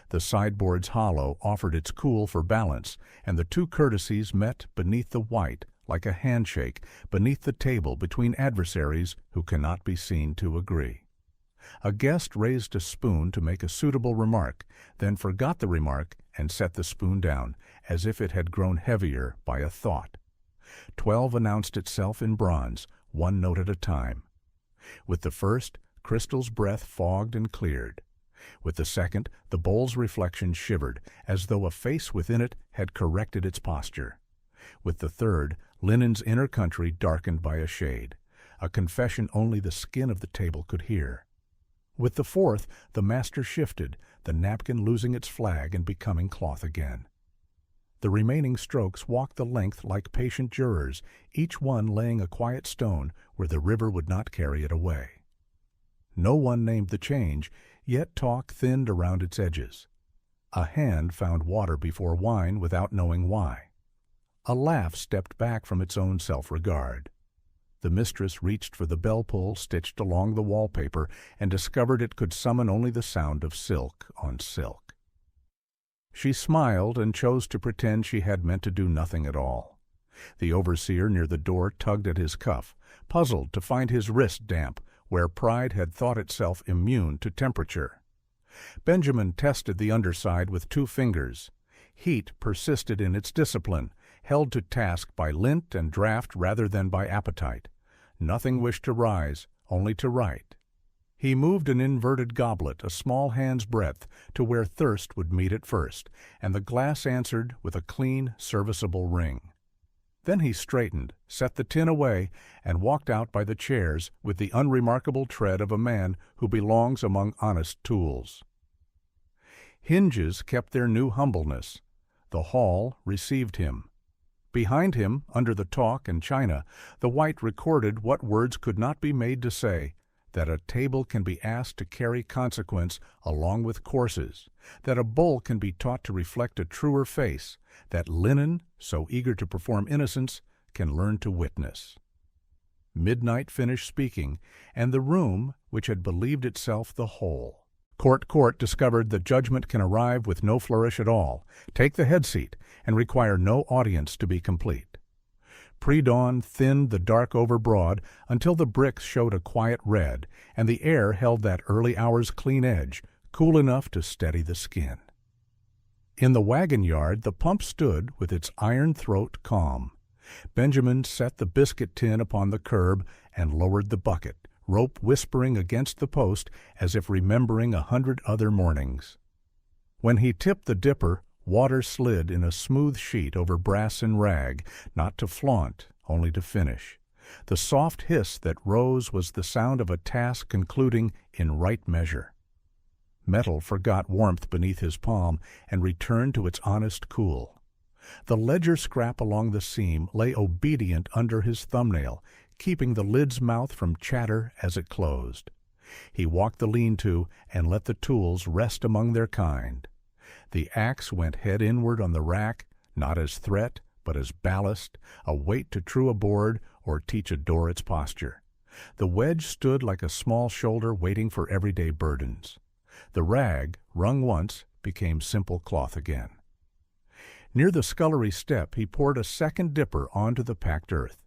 A: The sideboard's hollow offered its cool for balance, and the two courtesies met beneath the white, like a handshake, beneath the table between adversaries who cannot be seen to agree. A guest raised a spoon to make a suitable remark, then forgot the remark and set the spoon down, as if it had grown heavier by a thought. 12 announced itself in bronze, one note at a time. With the first, Crystal's breath fogged and cleared. With the second, the bowl's reflection shivered, as though a face within it had corrected its posture. With the third, Linen's inner country darkened by a shade, a confession only the skin of the table could hear. With the fourth, the master shifted, the napkin losing its flag and becoming cloth again. The remaining strokes walked the length like patient jurors, each one laying a quiet stone where the river would not carry it away. No one named the change, yet talk thinned around its edges. A hand found water before wine without knowing why. A laugh stepped back from its own self-regard. The mistress reached for the bell-pull stitched along the wallpaper and discovered it could summon only the sound of silk on silk. She smiled and chose to pretend she had meant to do nothing at all. The overseer near the door tugged at his cuff, puzzled to find his wrist damp, where pride had thought itself immune to temperature. Benjamin tested the underside with 2 fingers. Heat persisted in its discipline, held to task by lint and draft rather than by appetite. Nothing wished to rise, only to write. He moved an inverted goblet a small hand's breadth to where thirst would meet it first, and the glass answered with a clean, serviceable ring. Then he straightened, set the tin away, and walked out by the chairs with the unremarkable tread of a man who belongs among honest tools. Hinges kept their new humbleness. The hall received him. Behind him, under the talk and china, the white recorded what words could not be made to say, that a table can be asked to carry consequence along with courses, that a bowl can be taught to reflect a truer face, that linen, so eager to perform innocence, can learn to witness. Midnight finished speaking, and the room, which had believed itself the whole. Court discovered that judgment can arrive with no flourish at all, take the head seat, and require no audience to be complete. Pre-dawn thinned the dark overbroad until the bricks showed a quiet red, and the air held that early hour's clean edge, cool enough to steady the skin. In the wagon yard the pump stood with its iron throat calm. Benjamin set the biscuit tin upon the curb and lowered the bucket, rope whispering against the post as if remembering 100 other mornings. When he tipped the dipper, water slid in a smooth sheet over brass and rag, not to flaunt, only to finish. The soft hiss that rose was the sound of a task concluding in right measure. Metal forgot warmth beneath his palm and returned to its honest cool. The ledger scrap along the seam lay obedient under his thumbnail, keeping the lid's mouth from chatter as it closed. He walked the lean-to and let the tools rest among their kind. The axe went head inward on the rack, not as threat, but as ballast, a weight to true a board or teach a door its posture. The wedge stood like a small shoulder waiting for everyday burdens. The rag, wrung once, became simple cloth again. Near the scullery step he poured a second dipper onto the packed earth.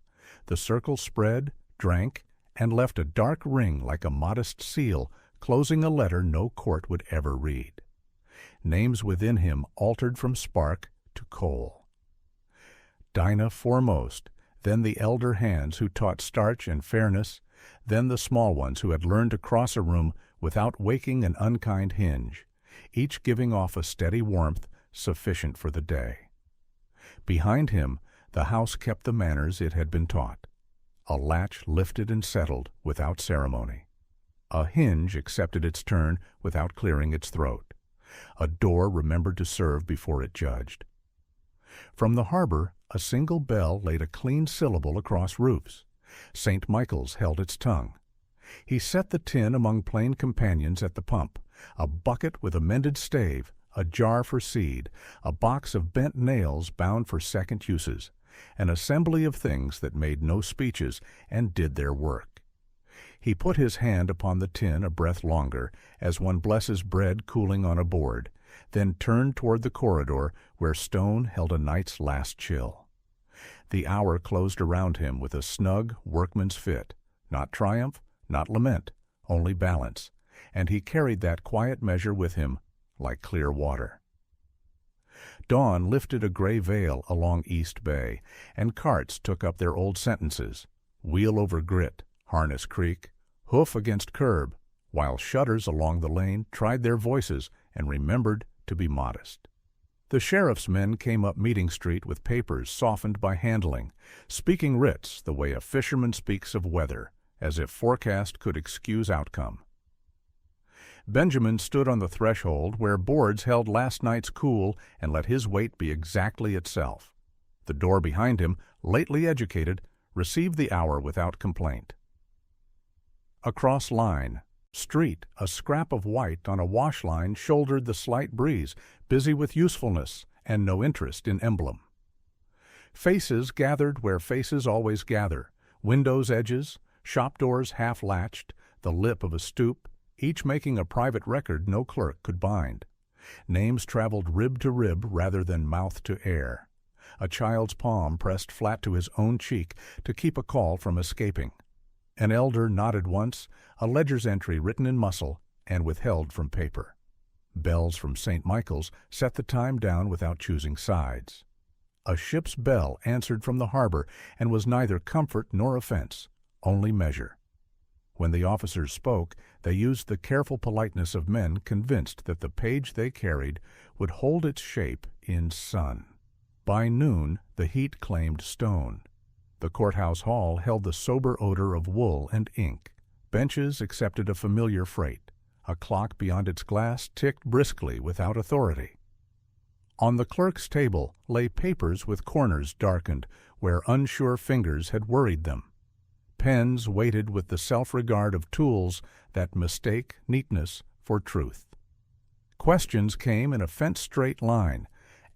A: The circle spread, drank, and left a dark ring like a modest seal, closing a letter no court would ever read. Names within him altered from spark to coal. Dinah foremost, then the elder hands who taught starch and fairness, then the small ones who had learned to cross a room without waking an unkind hinge, each giving off a steady warmth sufficient for the day. Behind him, the house kept the manners it had been taught. A latch lifted and settled without ceremony. A hinge accepted its turn without clearing its throat. A door remembered to serve before it judged. From the harbor, a single bell laid a clean syllable across roofs. St. Michael's held its tongue. He set the tin among plain companions at the pump, a bucket with a mended stave, a jar for seed, a box of bent nails bound for second uses, an assembly of things that made no speeches and did their work. He put his hand upon the tin a breath longer, as one blesses bread cooling on a board, then turned toward the corridor where stone held a night's last chill. The hour closed around him with a snug workman's fit, not triumph, not lament, only balance, and he carried that quiet measure with him like clear water. Dawn lifted a gray veil along East Bay, and carts took up their old sentences, wheel over grit, harness creak, hoof against curb, while shutters along the lane tried their voices and remembered to be modest. The sheriff's men came up Meeting Street with papers softened by handling, speaking writs the way a fisherman speaks of weather, as if forecast could excuse outcome. Benjamin stood on the threshold where boards held last night's cool and let his weight be exactly itself. The door behind him, lately educated, received the hour without complaint. Across line, street, a scrap of white on a wash line shouldered the slight breeze, busy with usefulness and no interest in emblem. Faces gathered where faces always gather, windows' edges, shop doors half-latched, the lip of a stoop, each making a private record no clerk could bind. Names traveled rib to rib rather than mouth to air. A child's palm pressed flat to his own cheek to keep a call from escaping. An elder nodded once, a ledger's entry written in muscle and withheld from paper. Bells from St. Michael's set the time down without choosing sides. A ship's bell answered from the harbor and was neither comfort nor offense, only measure. When the officers spoke, they used the careful politeness of men convinced that the page they carried would hold its shape in sun. By noon, the heat claimed stone. The courthouse hall held the sober odor of wool and ink. Benches accepted a familiar freight. A clock beyond its glass ticked briskly without authority. On the clerk's table lay papers with corners darkened where unsure fingers had worried them. Pens waited with the self-regard of tools that mistake neatness for truth. Questions came in a fence-straight line,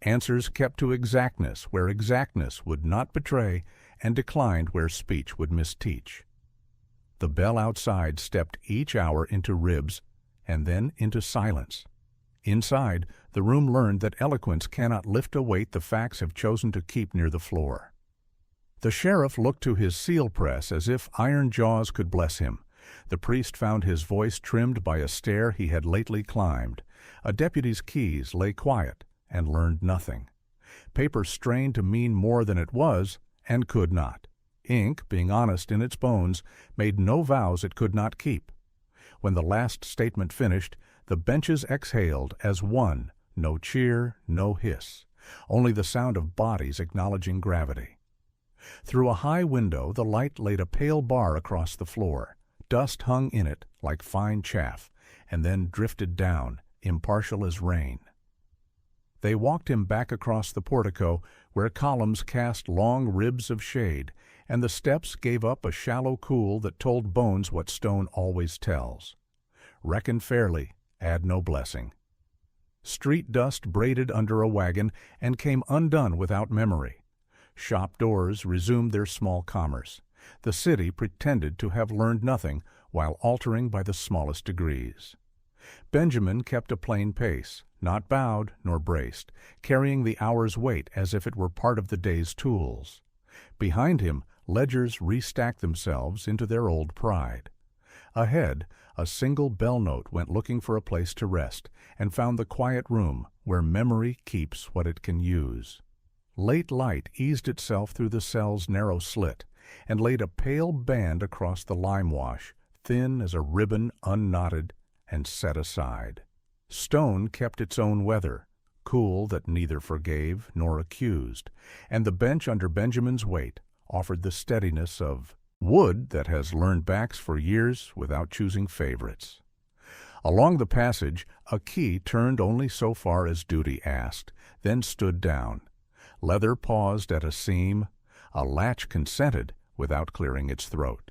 A: answers kept to exactness where exactness would not betray, and declined where speech would misteach. The bell outside stepped each hour into ribs and then into silence. Inside, the room learned that eloquence cannot lift a weight the facts have chosen to keep near the floor. The sheriff looked to his seal press as if iron jaws could bless him. The priest found his voice trimmed by a stair he had lately climbed. A deputy's keys lay quiet and learned nothing. Paper strained to mean more than it was and could not. Ink, being honest in its bones, made no vows it could not keep. When the last statement finished, the benches exhaled as one, no cheer, no hiss, only the sound of bodies acknowledging gravity. Through a high window the light laid a pale bar across the floor. Dust hung in it like fine chaff, and then drifted down, impartial as rain. They walked him back across the portico, where columns cast long ribs of shade, and the steps gave up a shallow cool that told bones what stone always tells. Reckon fairly, add no blessing. Street dust braided under a wagon and came undone without memory. Shop doors resumed their small commerce. The city pretended to have learned nothing, while altering by the smallest degrees. Benjamin kept a plain pace, not bowed nor braced, carrying the hour's weight as if it were part of the day's tools. Behind him, ledgers restacked themselves into their old pride. Ahead, a single bell note went looking for a place to rest, and found the quiet room where memory keeps what it can use. Late light eased itself through the cell's narrow slit, and laid a pale band across the lime wash, thin as a ribbon unknotted and set aside. Stone kept its own weather, cool that neither forgave nor accused, and the bench under Benjamin's weight offered the steadiness of wood that has learned backs for years without choosing favorites. Along the passage, a key turned only so far as duty asked, then stood down. Leather paused at a seam. A latch consented without clearing its throat.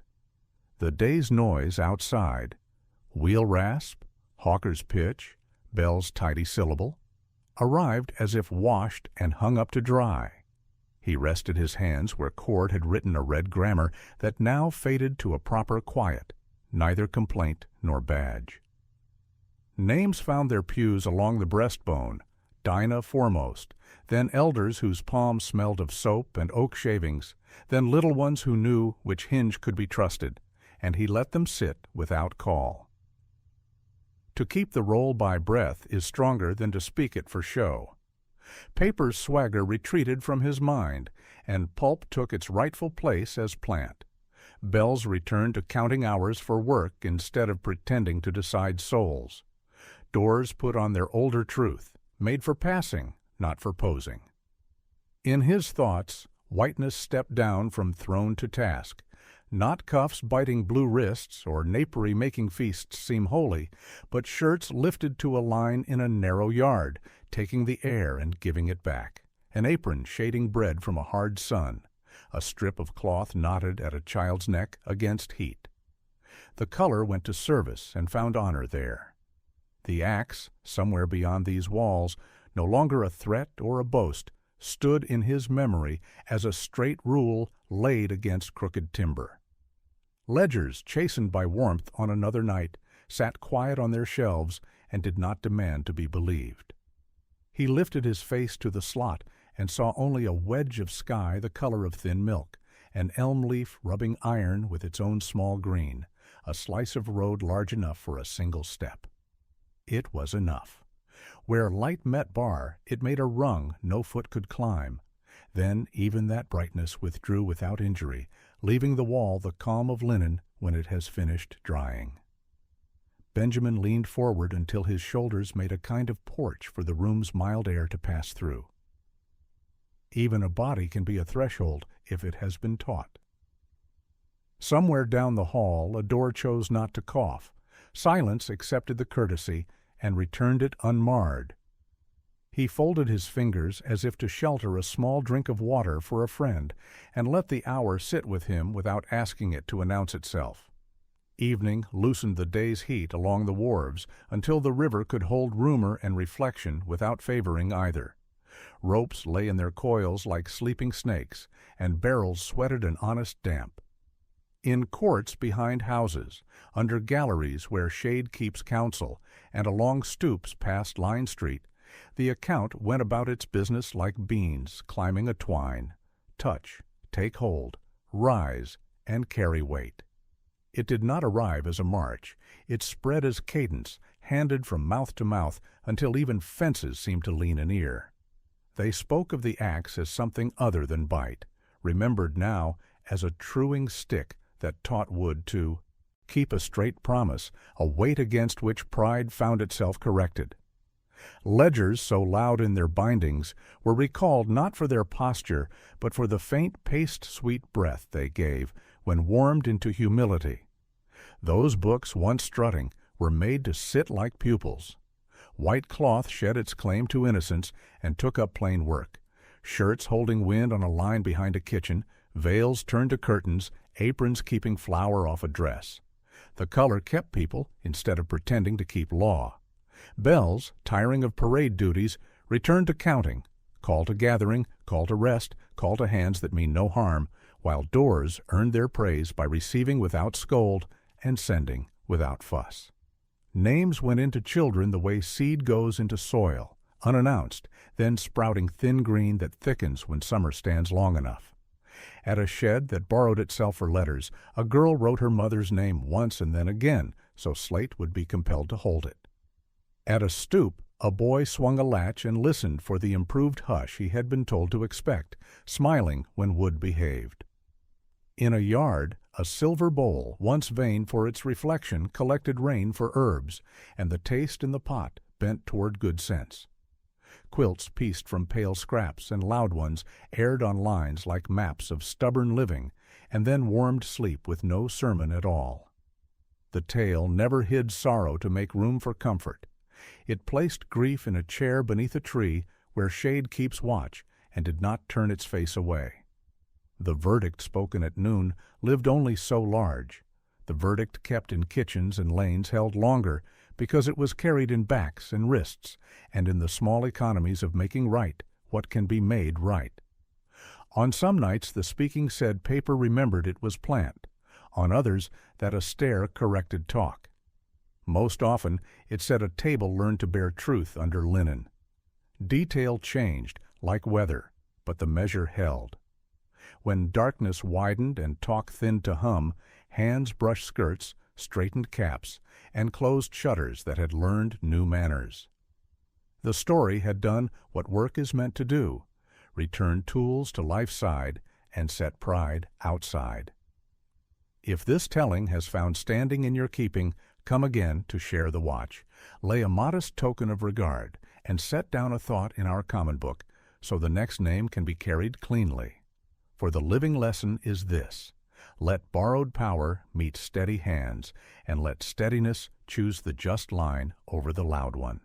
A: The day's noise outside, wheel rasp, hawker's pitch, bell's tidy syllable, arrived as if washed and hung up to dry. He rested his hands where Cord had written a red grammar that now faded to a proper quiet, neither complaint nor badge. Names found their pews along the breastbone, Dinah foremost, then elders whose palms smelled of soap and oak shavings, then little ones who knew which hinge could be trusted, and he let them sit without call. To keep the roll by breath is stronger than to speak it for show. Paper's swagger retreated from his mind, and pulp took its rightful place as plant. Bells returned to counting hours for work instead of pretending to decide souls. Doors put on their older truth, made for passing, not for posing. In his thoughts, whiteness stepped down from throne to task. Not cuffs biting blue wrists or napery making feasts seem holy, but shirts lifted to a line in a narrow yard, taking the air and giving it back. An apron shading bread from a hard sun. A strip of cloth knotted at a child's neck against heat. The color went to service and found honor there. The axe, somewhere beyond these walls, no longer a threat or a boast, stood in his memory as a straight rule laid against crooked timber. Ledgers, chastened by warmth on another night, sat quiet on their shelves and did not demand to be believed. He lifted his face to the slot and saw only a wedge of sky the color of thin milk, an elm leaf rubbing iron with its own small green, a slice of road large enough for a single step. It was enough. Where light met bar, it made a rung no foot could climb. Then even that brightness withdrew without injury, leaving the wall the calm of linen when it has finished drying. Benjamin leaned forward until his shoulders made a kind of porch for the room's mild air to pass through. Even a body can be a threshold if it has been taught. Somewhere down the hall a door chose not to cough. Silence accepted the courtesy and returned it unmarred. He folded his fingers as if to shelter a small drink of water for a friend, and let the hour sit with him without asking it to announce itself. Evening loosened the day's heat along the wharves until the river could hold rumor and reflection without favoring either. Ropes lay in their coils like sleeping snakes, and barrels sweated an honest damp. In courts behind houses, under galleries where shade keeps counsel, and along stoops past Line Street, the account went about its business like beans climbing a twine. Touch, take hold, rise, and carry weight. It did not arrive as a march. It spread as cadence, handed from mouth to mouth, until even fences seemed to lean an ear. They spoke of the axe as something other than bite, remembered now as a truing stick that taught wood to keep a straight promise, a weight against which pride found itself corrected. Ledgers so loud in their bindings were recalled not for their posture, but for the faint paste-sweet breath they gave when warmed into humility. Those books, once strutting, were made to sit like pupils. White cloth shed its claim to innocence and took up plain work. Shirts holding wind on a line behind a kitchen, veils turned to curtains, aprons keeping flour off a dress. The color kept people instead of pretending to keep law. Bells, tiring of parade duties, returned to counting, call to gathering, call to rest, call to hands that mean no harm, while doors earned their praise by receiving without scold and sending without fuss. Names went into children the way seed goes into soil, unannounced, then sprouting thin green that thickens when summer stands long enough. At a shed that borrowed itself for letters, a girl wrote her mother's name once and then again, so Slate would be compelled to hold it. At a stoop, a boy swung a latch and listened for the improved hush he had been told to expect, smiling when wood behaved. In a yard, a silver bowl, once vain for its reflection, collected rain for herbs, and the taste in the pot bent toward good sense. Quilts pieced from pale scraps and loud ones aired on lines like maps of stubborn living, and then warmed sleep with no sermon at all. The tale never hid sorrow to make room for comfort. It placed grief in a chair beneath a tree where shade keeps watch, and did not turn its face away. The verdict spoken at noon lived only so large. The verdict kept in kitchens and lanes held longer because it was carried in backs and wrists and in the small economies of making right what can be made right. On some nights the speaking said paper remembered it was plant, on others that a stair corrected talk. Most often it said a table learned to bear truth under linen. Detail changed, like weather, but the measure held. When darkness widened and talk thinned to hum, hands brushed skirts, straightened caps, and closed shutters that had learned new manners. The story had done what work is meant to do, returned tools to life's side, and set pride outside. If this telling has found standing in your keeping, come again to share the watch. Lay a modest token of regard, and set down a thought in our common book, so the next name can be carried cleanly. For the living lesson is this: let borrowed power meet steady hands, and let steadiness choose the just line over the loud one.